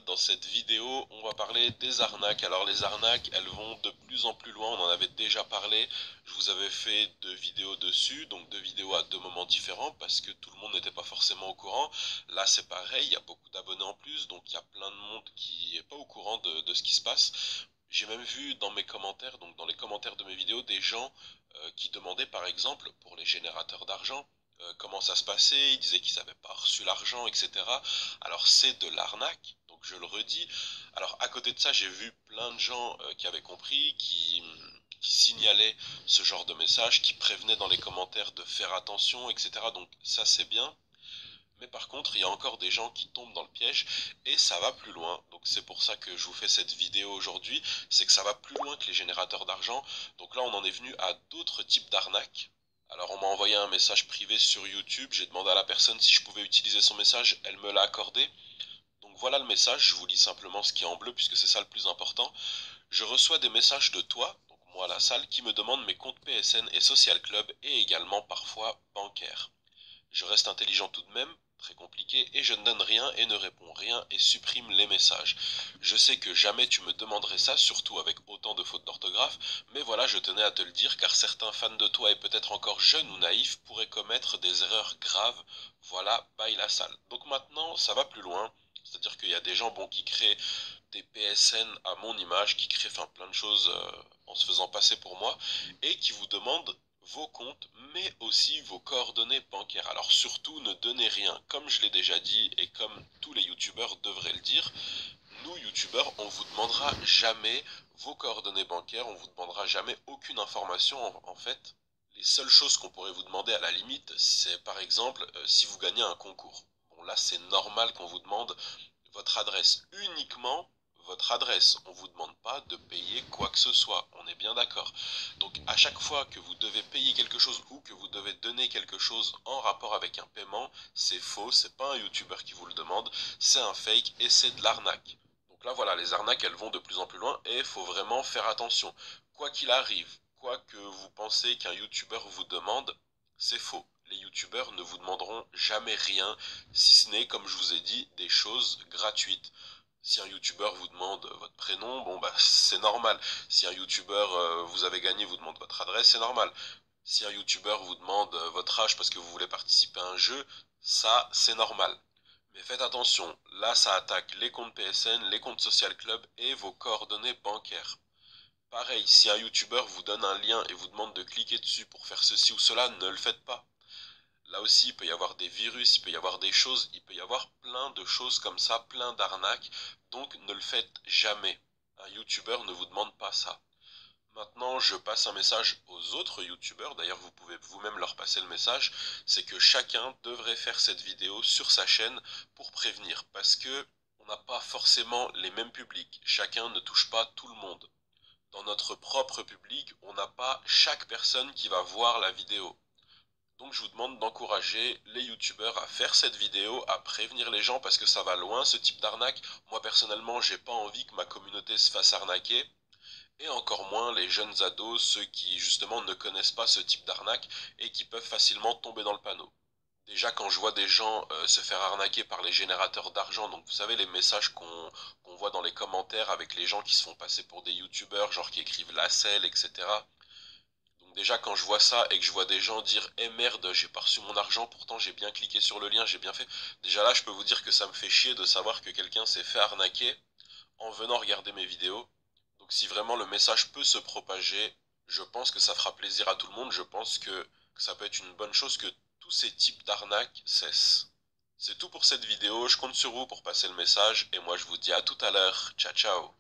Dans cette vidéo, on va parler des arnaques. Alors les arnaques, elles vont de plus en plus loin, on en avait déjà parlé. Je vous avais fait deux vidéos dessus, donc deux vidéos à deux moments différents parce que tout le monde n'était pas forcément au courant. Là c'est pareil, il y a beaucoup d'abonnés en plus, donc il y a plein de monde qui est pas au courant de ce qui se passe. J'ai même vu dans mes commentaires, donc dans les commentaires de mes vidéos, des gens qui demandaient par exemple pour les générateurs d'argent comment ça se passait, ils disaient qu'ils n'avaient pas reçu l'argent, etc. Alors c'est de l'arnaque, donc je le redis. Alors à côté de ça, j'ai vu plein de gens qui avaient compris, qui signalaient ce genre de message, qui prévenaient dans les commentaires de faire attention, etc. Donc ça c'est bien. Mais par contre, il y a encore des gens qui tombent dans le piège et ça va plus loin. Donc c'est pour ça que je vous fais cette vidéo aujourd'hui, c'est que ça va plus loin que les générateurs d'argent. Donc là, on en est venu à d'autres types d'arnaques. Alors on m'a envoyé un message privé sur YouTube, j'ai demandé à la personne si je pouvais utiliser son message, elle me l'a accordé. Donc voilà le message, je vous lis simplement ce qui est en bleu puisque c'est ça le plus important. Je reçois des messages de toi, donc moi la salle, qui me demande mes comptes PSN et Social Club et également parfois bancaires. Je reste intelligent tout de même, très compliqué, et je ne donne rien et ne réponds rien et supprime les messages. Je sais que jamais tu me demanderais ça, surtout avec autant de fautes d'orthographe, mais voilà, je tenais à te le dire car certains fans de toi et peut-être encore jeunes ou naïfs pourraient commettre des erreurs graves. Voilà, bye la salle. Donc maintenant, ça va plus loin. C'est-à-dire qu'il y a des gens bon, qui créent des PSN à mon image, qui créent enfin, plein de choses en se faisant passer pour moi, et qui vous demandent vos comptes, mais aussi vos coordonnées bancaires. Alors surtout, ne donnez rien. Comme je l'ai déjà dit, et comme tous les youtubeurs devraient le dire, nous, youtubeurs, on vous demandera jamais vos coordonnées bancaires, on vous demandera jamais aucune information en fait. Les seules choses qu'on pourrait vous demander à la limite, c'est par exemple si vous gagnez un concours. Bon là c'est normal qu'on vous demande votre adresse, uniquement votre adresse. On vous demande pas de payer quoi que ce soit, on est bien d'accord. Donc à chaque fois que vous devez payer quelque chose ou que vous devez donner quelque chose en rapport avec un paiement, c'est faux, c'est pas un youtubeur qui vous le demande, c'est un fake et c'est de l'arnaque. Donc là voilà, les arnaques elles vont de plus en plus loin et il faut vraiment faire attention. Quoi qu'il arrive, quoi que vous pensez qu'un youtubeur vous demande, c'est faux. Les youtubeurs ne vous demanderont jamais rien, si ce n'est, comme je vous ai dit, des choses gratuites. Si un youtubeur vous demande votre prénom, bon bah c'est normal. Si un youtubeur vous avez gagné vous demande votre adresse, c'est normal. Si un youtubeur vous demande votre âge parce que vous voulez participer à un jeu, ça c'est normal. Mais faites attention, là ça attaque les comptes PSN, les comptes Social Club et vos coordonnées bancaires. Pareil, si un youtubeur vous donne un lien et vous demande de cliquer dessus pour faire ceci ou cela, ne le faites pas. Là aussi, il peut y avoir des virus, il peut y avoir des choses, il peut y avoir plein de choses comme ça, plein d'arnaques. Donc ne le faites jamais. Un youtubeur ne vous demande pas ça. Maintenant, je passe un message aux autres youtubeurs, d'ailleurs vous pouvez vous-même leur passer le message, c'est que chacun devrait faire cette vidéo sur sa chaîne pour prévenir, parce que on n'a pas forcément les mêmes publics, chacun ne touche pas tout le monde. Dans notre propre public, on n'a pas chaque personne qui va voir la vidéo. Donc je vous demande d'encourager les youtubeurs à faire cette vidéo, à prévenir les gens parce que ça va loin ce type d'arnaque. Moi personnellement, j'ai pas envie que ma communauté se fasse arnaquer. Et encore moins les jeunes ados, ceux qui justement ne connaissent pas ce type d'arnaque et qui peuvent facilement tomber dans le panneau. Déjà quand je vois des gens se faire arnaquer par les générateurs d'argent, donc vous savez les messages qu'on voit dans les commentaires avec les gens qui se font passer pour des youtubeurs, genre qui écrivent la selle, etc. Donc déjà quand je vois ça et que je vois des gens dire eh merde j'ai pas reçu mon argent pourtant j'ai bien cliqué sur le lien j'ai bien fait, déjà là je peux vous dire que ça me fait chier de savoir que quelqu'un s'est fait arnaquer en venant regarder mes vidéos. Donc si vraiment le message peut se propager, je pense que ça fera plaisir à tout le monde, je pense que ça peut être une bonne chose que tous ces types d'arnaques cessent. C'est tout pour cette vidéo, je compte sur vous pour passer le message et moi je vous dis à tout à l'heure, ciao ciao.